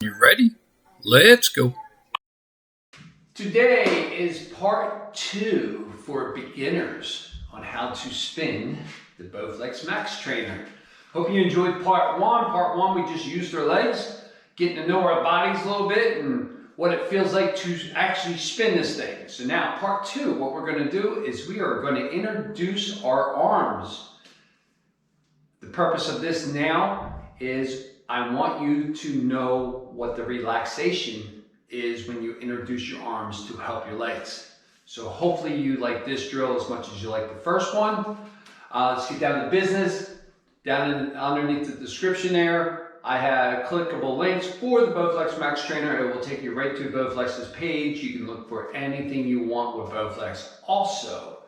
You ready? Let's go. Today is part 2 for beginners on how to spin the Bowflex Max Trainer. Hope you enjoyed part 1. Part 1 we just used our legs, getting to know our bodies a little bit and what it feels like to actually spin this thing. So now part 2, what we're going to do is we are going to introduce our arms. The purpose of this now is I want you to know what the relaxation is when you introduce your arms to help your legs. So hopefully you like this drill as much as you like the first one. Let's get down to business. Underneath the description there, I have clickable links for the Bowflex Max Trainer. It will take you right to Bowflex's page. You can look for anything you want with Bowflex. Also,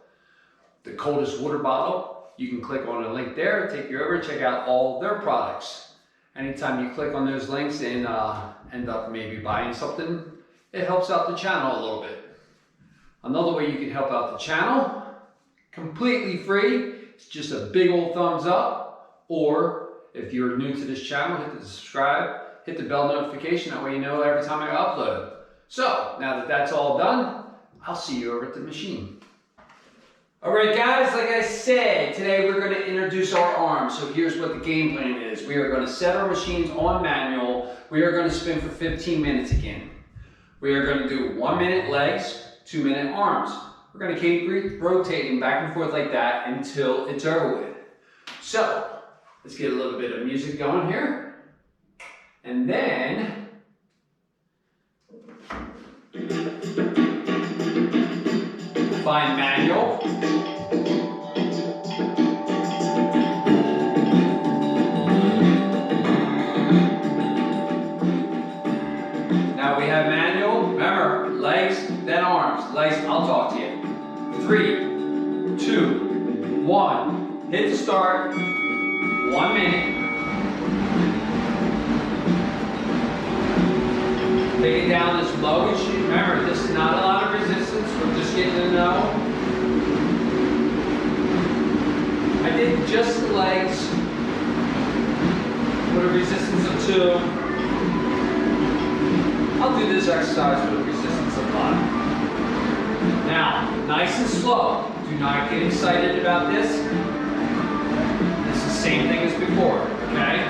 the coldest water bottle, you can click on a link there, take you over, check out all their products. Anytime you click on those links and end up maybe buying something, it helps out the channel a little bit. Another way you can help out the channel, completely free, it's just a big old thumbs up. Or if you're new to this channel, hit the subscribe, hit the bell notification, that way you know every time I upload. So now that that's all done, I'll see you over at the machine. Alright guys, like I said, today we're going to introduce our arms. So here's what the game plan is. We are going to set our machines on manual. We are going to spin for 15 minutes again. We are going to do 1 minute legs, 2 minute arms. We're going to keep rotating back and forth like that until it's over with. So, let's get a little bit of music going here. And then, find manual. Now we have manual. Remember, legs, then arms. Legs, I'll talk to you. 3, 2, 1. Hit the start. 1 minute. Take it down as low as you. Remember, this is not a lot of resistance. We're just getting to know. I did just the legs with a resistance of 2. I'll do this exercise with a resistance of 5. Now, nice and slow. Do not get excited about this. It's the same thing as before, okay?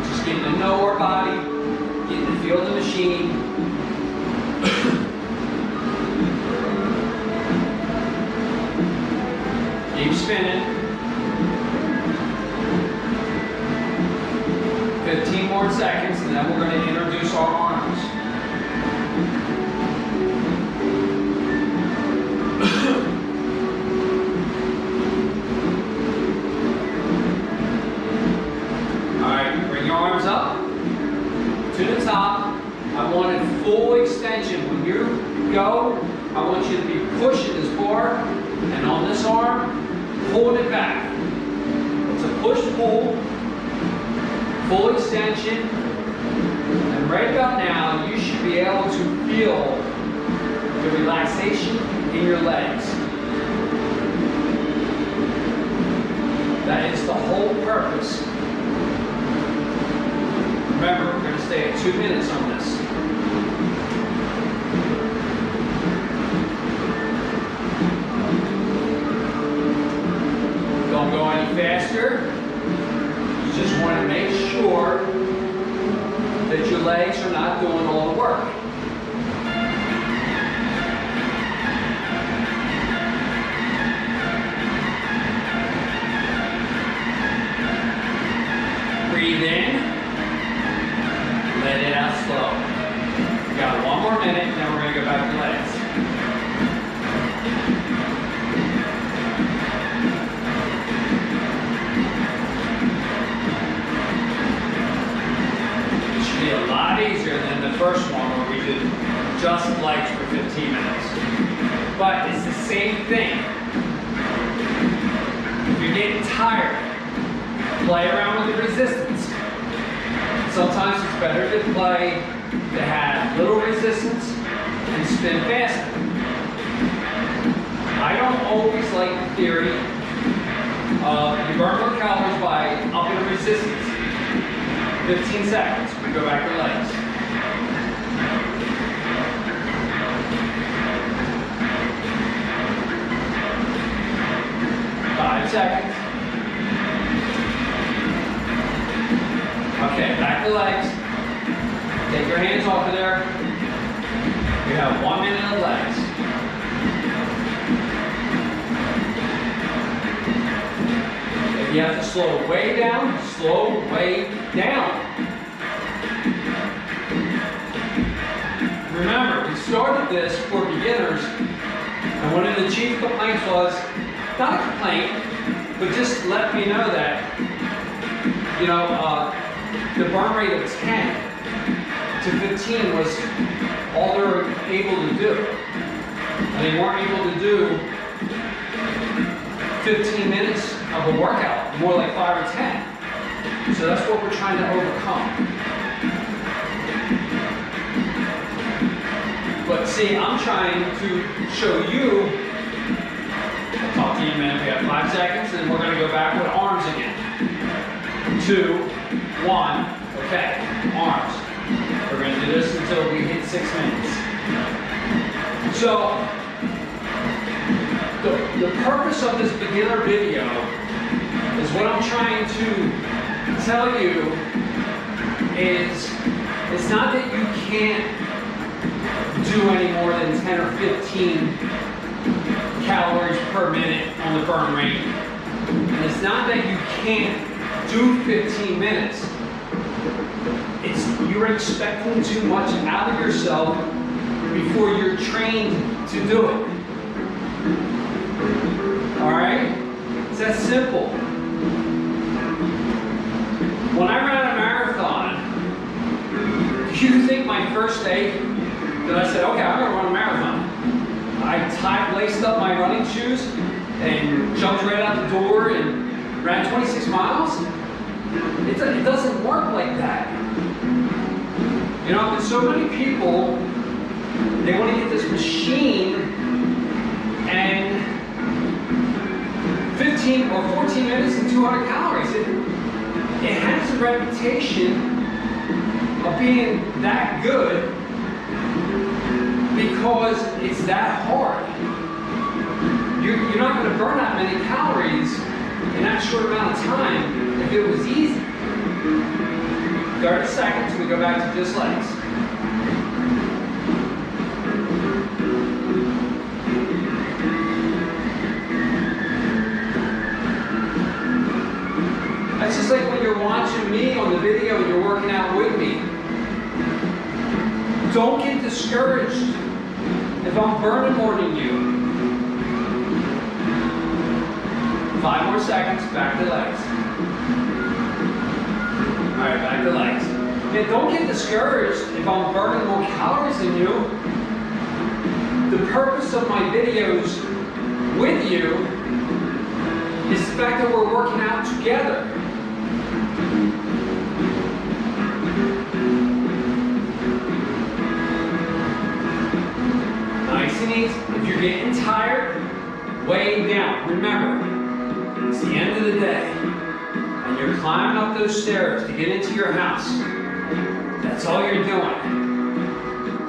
Just getting to know our body, getting to feel the machine. Keep spinning. 15 more seconds, and then we're going to introduce our arms. Alright, bring your arms up to the top. I want it full extension. When you go, I want you to be pushing this bar, and on this arm, pulling it back. It's a push-pull, full extension, and right about now, you should be able to feel the relaxation in your legs. That is the whole purpose. Remember, we're going to stay at 2 minutes on this. Don't go any faster. You just want to make sure that your legs are not doing all the work. Breathe in. Let it out slow. We got 1 more minute, and then we're going to go back to legs. It should be a lot easier than the first one where we did just legs for 15 minutes. But it's the same thing. If you're getting tired, play around with the resistance. Sometimes it's better to play to have little resistance and spin faster. I don't always like the theory of you burn more calories by upping the resistance. 15 seconds, we go back to legs. Take your hands off of there. We have 1 minute of legs. If you have to slow way down, slow way down. Remember, we started this for beginners, and one of the chief complaints was, not a complaint, but just let me know that, you know, the burn rate of 10 to 15 was all they were able to do. And they weren't able to do 15 minutes of a workout, more like 5 or 10. So that's what we're trying to overcome. But see, I'm trying to show you, I'll talk to you in a minute, we have 5 seconds, and then we're gonna go back with arms again. 2, 1, okay, arms. We're gonna do this until we hit 6 minutes. So, the purpose of this beginner video is what I'm trying to tell you is, it's not that you can't do any more than 10 or 15 calories per minute on the burn rate. And it's not that you can't do 15 minutes. It's you're expecting too much out of yourself before you're trained to do it. Alright? It's that simple. When I ran a marathon, do you think my first day that I said, okay, I'm going to run a marathon, I laced up my running shoes and jumped right out the door and ran 26 miles? It doesn't work like that. You know, there's so many people, they want to get this machine and 15 or 14 minutes and 200 calories. It has a reputation of being that good because it's that hard. You're not going to burn that many calories in that short amount of time if it was easy. 30 seconds, we go back to just legs. That's just like when you're watching me on the video and you're working out with me. Don't get discouraged if I'm burning more than you. 5 more seconds, back to legs. All right, back to legs. And don't get discouraged if I'm burning more calories than you. The purpose of my videos with you is the fact that we're working out together. Nice and easy. If you're getting tired, way down. Remember, it's the end of the day, and you're climbing up those stairs to get into your house. That's all you're doing.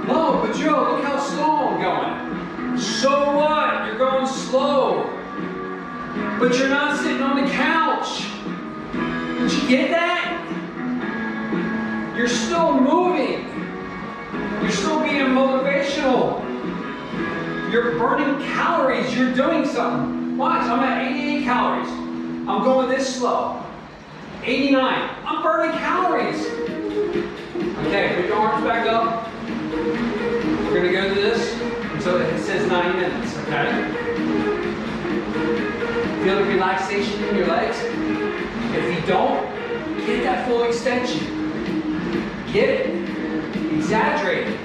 No, but Joe, look how slow I'm going. So what? You're going slow. But you're not sitting on the couch. Did you get that? You're still moving. You're still being motivational. You're burning calories. You're doing something. Watch, I'm at 88 calories. I'm going this slow. 89. I'm burning calories. Okay, put your arms back up. We're going to go to this until it says 90 minutes, okay? Feel the relaxation in your legs? If you don't, get that full extension. Get it. Exaggerate it.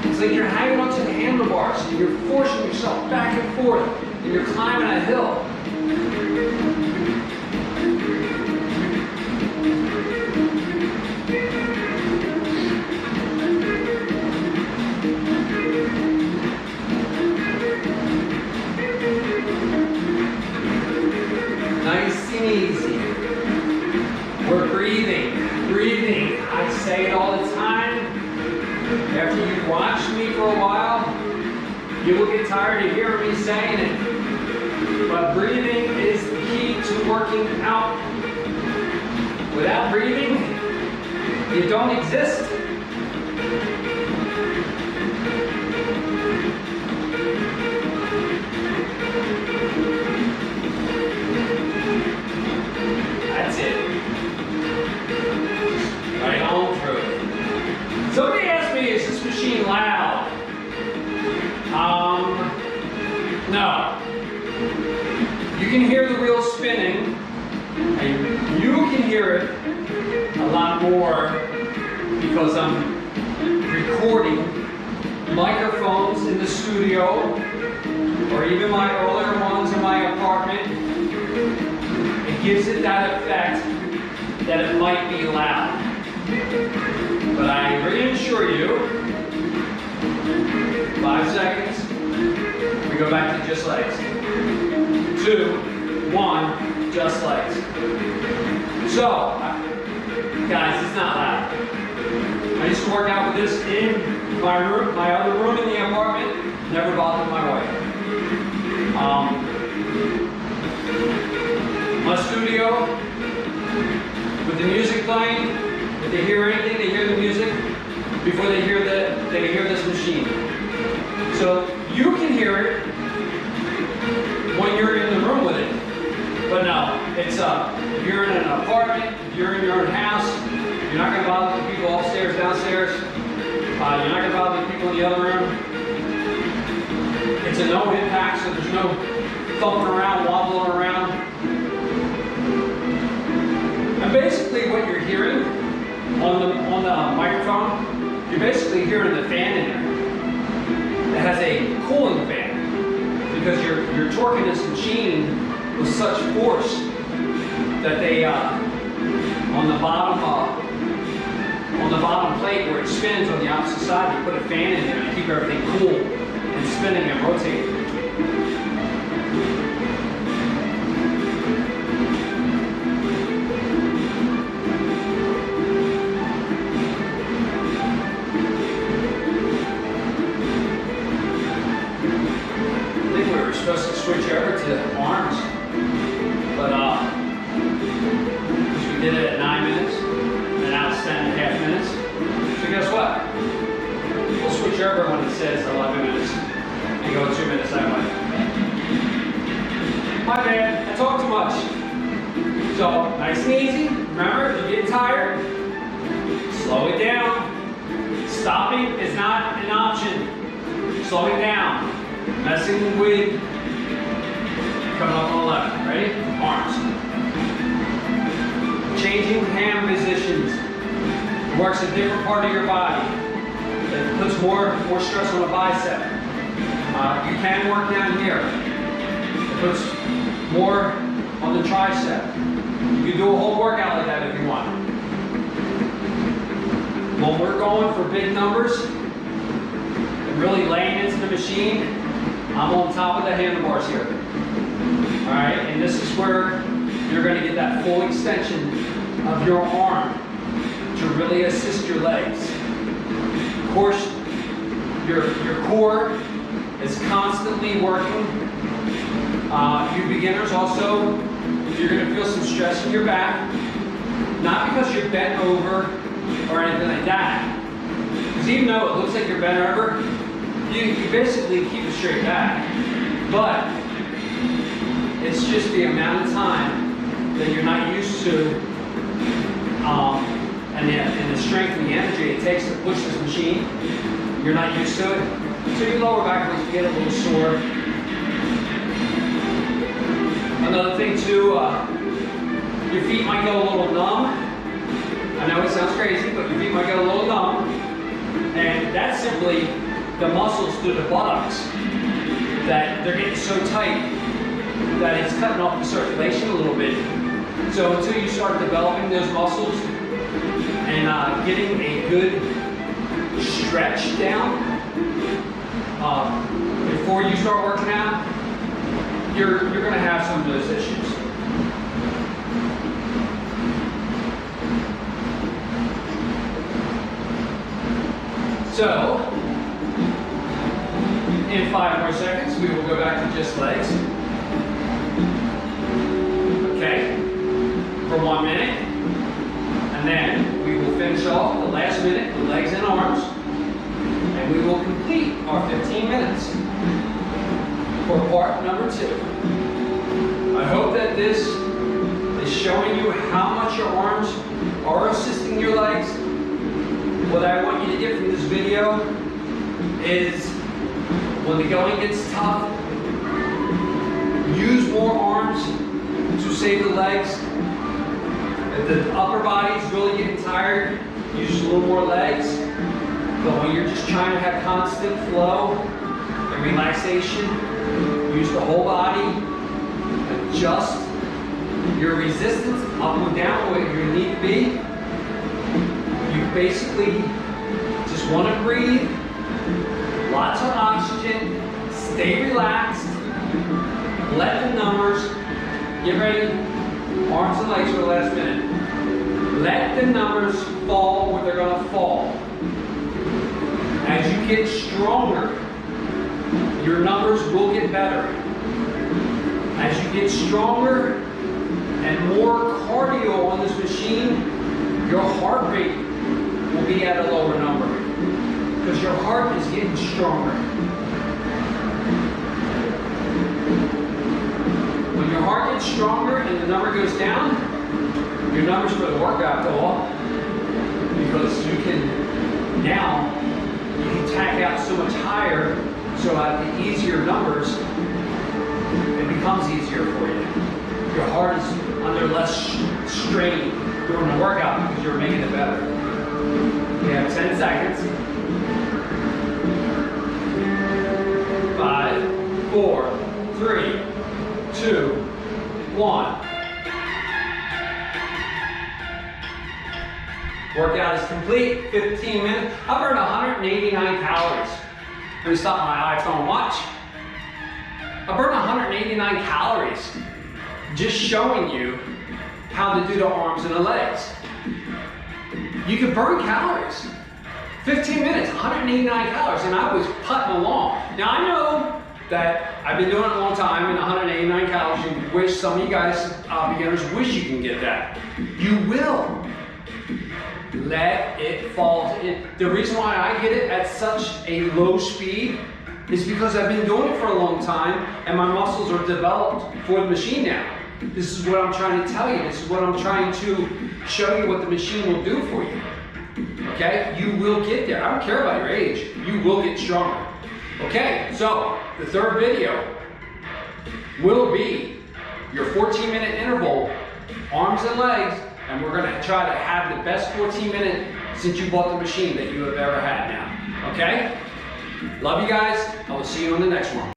It's like you're hanging onto the handlebars and you're forcing yourself back and forth and you're climbing a hill. Nice and easy. We're breathing, breathing. I say it all the time. After you watch me for a while, you will get tired of hearing me saying it. But breathing is the key to working out. Without breathing, you don't exist. That's it. Right on through. Somebody asked me, is this machine loud? No. You can hear the wheels spinning, and you can hear it a lot more because I'm recording microphones in the studio, or even my earlier ones in my apartment. It gives it that effect that it might be loud. But I reassure you, 5 seconds, we go back to just legs. 2, 1, just legs. So, guys, it's not loud. I used to work out with this in my room, my other room in the apartment. Never bothered my wife. My studio, with the music playing, if they hear anything, they hear the music before they hear this machine. So you can hear it when you're in the room with it. But no, it's if you're in an apartment, if you're in your own house, you're not going to bother the people upstairs, downstairs. You're not going to bother the people in the other room. It's a no impact, so there's no thumping around, wobbling around. And basically what you're hearing on the microphone, you're basically hearing the fan in there. It has a cooling fan because you're torquing this machine with such force that they on the bottom plate where it spins on the opposite side, you put a fan in there to keep everything cool and spinning and rotating. I think we were supposed to switch over to arms, but we did it at 9 minutes, and now it's 10.5 minutes. So guess what? We'll switch over when it says 11 minutes and go 2 minutes that way. My bad, I talk too much. So nice and easy. Remember, if you're getting tired, slow it down. Stopping is not an option. Slowing down. Messing with coming up on 11. Ready? Arms. Changing hand positions. It works a different part of your body. It puts more stress on the bicep. You can work down here. It puts more on the tricep. You can do a whole workout like that if you want. When we're going for big numbers and really laying into the machine, I'm on top of the handlebars here. All right, and this is where you're going to get that full extension of your arm to really assist your legs. Of course, your core is constantly working. You beginners also, you're going to feel some stress in your back, not because you're bent over or anything like that. Because even though it looks like you're bent over, you basically keep a straight back. But it's just the amount of time that you're not used to, and the strength and the energy it takes to push this machine. You're not used to it. So your lower back will get a little sore. Another thing too, your feet might go a little numb. I know it sounds crazy, but your feet might get a little numb. And that's simply the muscles through the buttocks that they're getting so tight that it's cutting off the circulation a little bit. So until you start developing those muscles and getting a good stretch down before you start working out, you're going to have some of those issues. So, in 5 more seconds, we will go back to just legs. Okay, for 1 minute. And then we will finish off the last minute with legs and arms. And we will complete our 15 minutes for part number 2. I hope that this is showing you how much your arms are assisting your legs. What I want you to get from this video is when the going gets tough, use more arms to save the legs. If the upper body is really getting tired, use a little more legs. But when you're just trying to have constant flow and relaxation, use the whole body. Adjust your resistance up and down where you need to be. You basically just want to breathe, lots of oxygen, stay relaxed, let the numbers, get ready, arms and legs for the last minute. Let the numbers fall where they're going to fall. As you get stronger, your numbers will get better. As you get stronger and more cardio on this machine, your heart rate will be at a lower number because your heart is getting stronger. When your heart gets stronger and the number goes down, your numbers for the workout go up because you can now tack out so much higher, so at the easier numbers, it becomes easier for you. Your heart is under less strain during the workout because you're making it better. We have 10 seconds. 5, 4, 3, 2, 1. Workout is complete, 15 minutes. I burned 189 calories. Let me stop my iPhone watch. I burned 189 calories just showing you how to do the arms and the legs. You can burn calories. 15 minutes, 189 calories, and I was putting along. Now I know that I've been doing it a long time, and 189 calories, you wish, some of you guys, beginners, wish you can get that. You will. Let it fall. The reason why I get it at such a low speed is because I've been doing it for a long time and my muscles are developed for the machine now. This is what I'm trying to tell you. This is what I'm trying to show you what the machine will do for you. Okay? You will get there. I don't care about your age. You will get stronger. Okay, so the third video will be your 14-minute interval, arms and legs. And we're going to try to have the best 14-minute since you bought the machine that you have ever had now. Okay? Love you guys. I will see you on the next one.